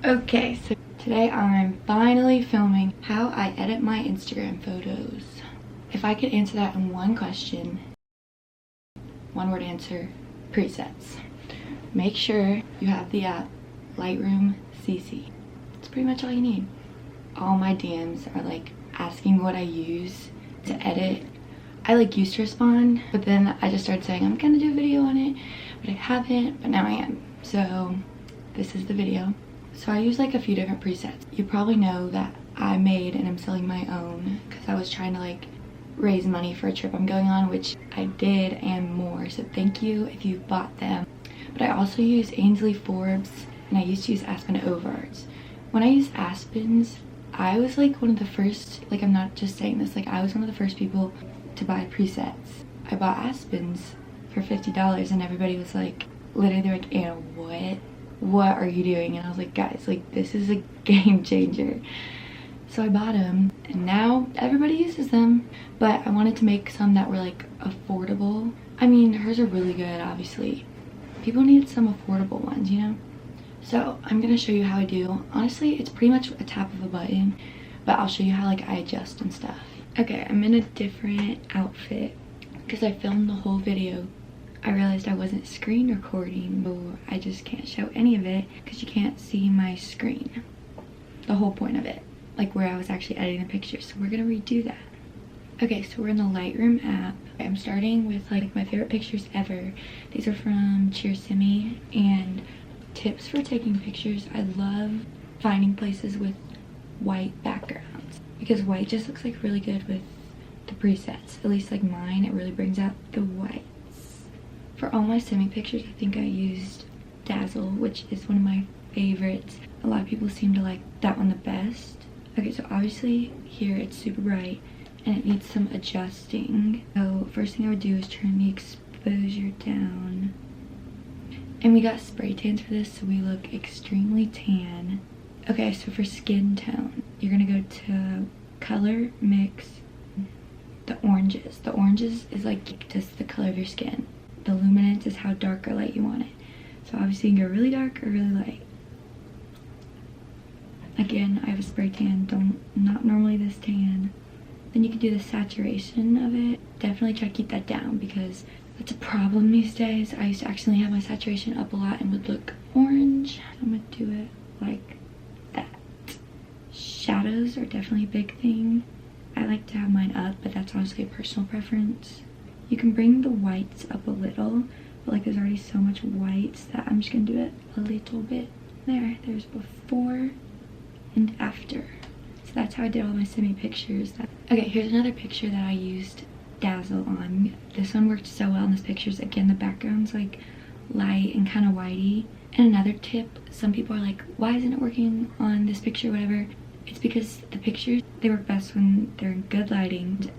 Okay, so today I'm finally filming how I edit my Instagram photos. If I could answer that in one question, one word answer, presets. Make sure you have the app Lightroom CC. It's pretty much all you need. All my DMs are like asking what I use to edit. I used to respond, but then I just started saying I'm gonna do a video on it, but I haven't, but now I am. So this is the video. So I use a few different presets. You probably know that I made and I'm selling my own because I was trying to raise money for a trip I'm going on, which I did and more. So thank you if you bought them. But I also use Ainsley Forbes and I used to use Aspen Overarts. When I used Aspens, I was one of the first, I'm not just saying this, I was one of the first people to buy presets. I bought Aspens for $50 and everybody was literally they're Anna, what are you doing? And I was like, guys, this is a game changer. So I bought them and now everybody uses them, but I wanted to make some that were affordable. I mean, hers are really good, obviously. People need some affordable ones, you know? So I'm gonna show you how I do. Honestly, it's pretty much a tap of a button, but I'll show you how I adjust and stuff. Okay, I'm in a different outfit because I filmed the whole video. I realized I wasn't screen recording, so I just can't show any of it because you can't see my screen. The whole point of it, where I was actually editing the pictures. So we're gonna redo that. Okay, so we're in the Lightroom app. I'm starting with my favorite pictures ever. These are from Cheersimi and tips for taking pictures. I love finding places with white backgrounds because white just looks really good with the presets. At least mine, it really brings out the white. For all my semi pictures, I think I used Dazzle, which is one of my favorites. A lot of people seem to like that one the best. Okay, so obviously here it's super bright and it needs some adjusting. So first thing I would do is turn the exposure down. And we got spray tans for this, so we look extremely tan. Okay, so for skin tone, you're gonna go to color, mix, the oranges. The oranges is just the color of your skin. The luminance is how dark or light you want it. So obviously you can go really dark or really light. Again, I have a spray tan, not normally this tan. Then you can do the saturation of it. Definitely try to keep that down because that's a problem these days. I used to accidentally have my saturation up a lot and would look orange. I'm gonna do it like that. Shadows are definitely a big thing. I like to have mine up, but that's honestly a personal preference. You can bring the whites up a little, but there's already so much whites that I'm just gonna do it a little bit. There's before and after. So that's how I did all my semi pictures. Okay, here's another picture that I used Dazzle on. This one worked so well in this pictures. Again, the background's light and kind of whitey. And another tip, some people are why isn't it working on this picture, whatever? It's because the pictures, they work best when they're in good lighting.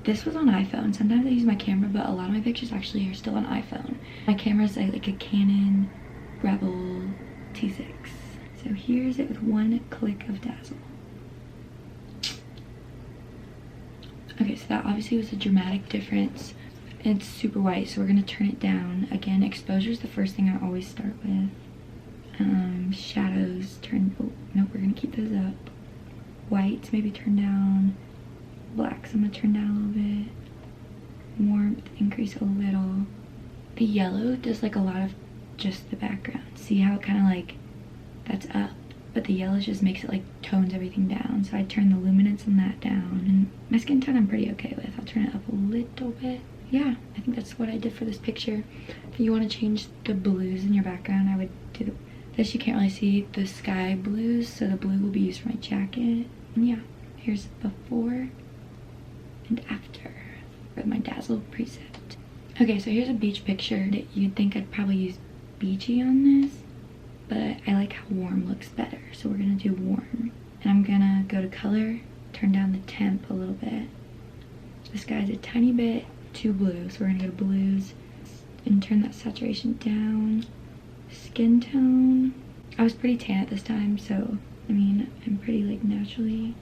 This was on iPhone. Sometimes I use my camera, but a lot of my pictures actually are still on iPhone. My camera's a Canon Rebel T6. So here's it with one click of Dazzle. Okay, so that obviously was a dramatic difference. It's super white, so we're gonna turn it down. Again, exposure is the first thing I always start with. Shadows, oh, no, we're gonna keep those up. Whites, maybe turn down. Blacks, I'm gonna turn down a little bit. Warmth, increase a little. The yellow does a lot of just the background. See how it kind of that's up, but the yellow just makes it tones everything down. So I turn the luminance on that down, and my skin tone I'm pretty okay with. I'll turn it up a little bit. Yeah, I think that's what I did for this picture. If you want to change the blues in your background, I would do this. You can't really see the sky blues, so the blue will be used for my jacket. And yeah, here's before and after with my Dazzle preset. Okay, so here's a beach picture that you'd think I'd probably use beachy on this, but I like how warm looks better, so we're gonna do warm. And I'm gonna go to color, turn down the temp a little bit. This guy's a tiny bit too blue, so we're gonna go to blues and turn that saturation down. Skin tone, I was pretty tan at this time, so I mean I'm pretty naturally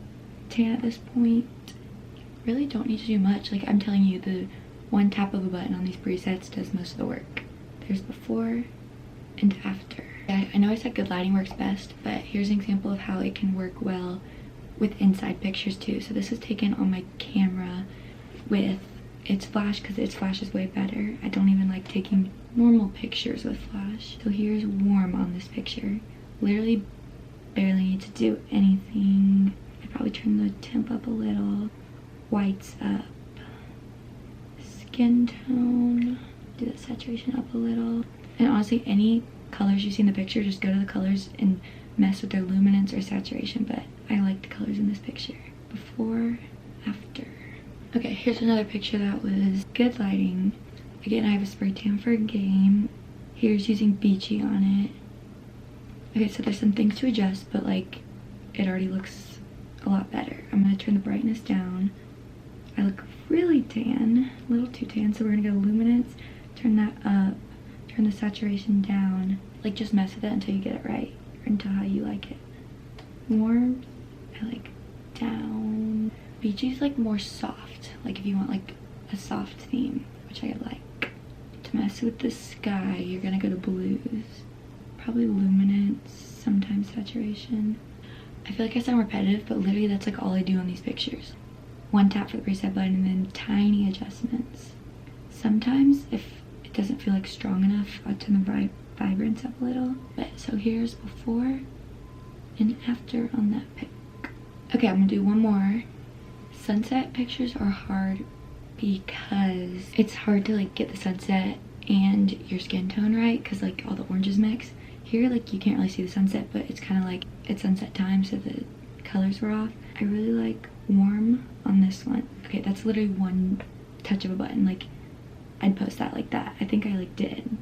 tan at this point. Really don't need to do much. I'm telling you, the one tap of a button on these presets does most of the work. There's before and after. I know I said good lighting works best, but here's an example of how it can work well with inside pictures too. So this is taken on my camera with its flash, because its flash is way better. I don't even like taking normal pictures with flash. So here's warm on this picture. Literally barely need to do anything. I'd probably turn the temp up a little, whites up, skin tone, do the saturation up a little. And honestly, any colors you see in the picture, just go to the colors and mess with their luminance or saturation, but I like the colors in this picture. Before, after. Okay, here's another picture that was good lighting. Again, I have a spray tan for a game. Here's using beachy on it. Okay, so there's some things to adjust, but like, it already looks a lot better. I'm gonna turn the brightness down. I look really tan, a little too tan, so we're gonna go luminance, turn that up, turn the saturation down. Like, just mess with it until you get it right, or until how you like it. Warm, I like down. Beachy's like more soft, like if you want like a soft theme, which I like. To mess with the sky, you're gonna go to blues. Probably luminance, sometimes saturation. I feel like I sound repetitive, but literally that's like all I do on these pictures. One tap for the preset button and then tiny adjustments. Sometimes if it doesn't feel like strong enough, I'll turn the vibrance up a little. But so here's before and after on that pic. Okay, I'm gonna do one more. Sunset pictures are hard because it's hard to like get the sunset and your skin tone right, because like all the oranges mix. Here, like, you can't really see the sunset, but it's kind of like it's sunset time, so the colors were off. I really like warm on this one. Okay, that's literally one touch of a button. Like, I'd post that like that. I think I like did.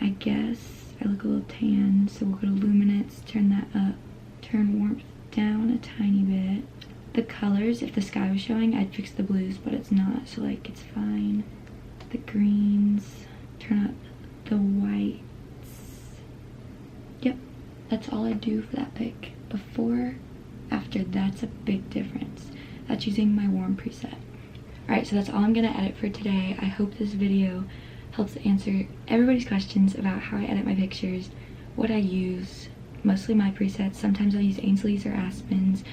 I guess I look a little tan, so we'll go to luminance, turn that up, turn warmth down a tiny bit. The colors, if the sky was showing, I'd fix the blues, but it's not, so like it's fine. The greens, turn up the whites. Yep, that's all I do for that pic. Before, after, that's a big difference. That's using my warm preset. Alright, so that's all I'm gonna edit for today. I hope this video helps answer everybody's questions about how I edit my pictures, what I use, mostly my presets. Sometimes I'll use Ainsley's or Aspen's,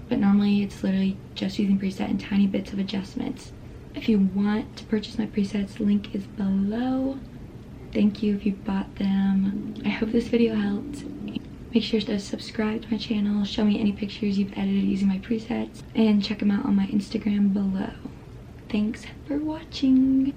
but normally it's literally just using preset and tiny bits of adjustments. If you want to purchase my presets, link is below. Thank you if you bought them. I hope this video helped. Make sure to subscribe to my channel, show me any pictures you've edited using my presets, and check them out on my Instagram below. Thanks for watching.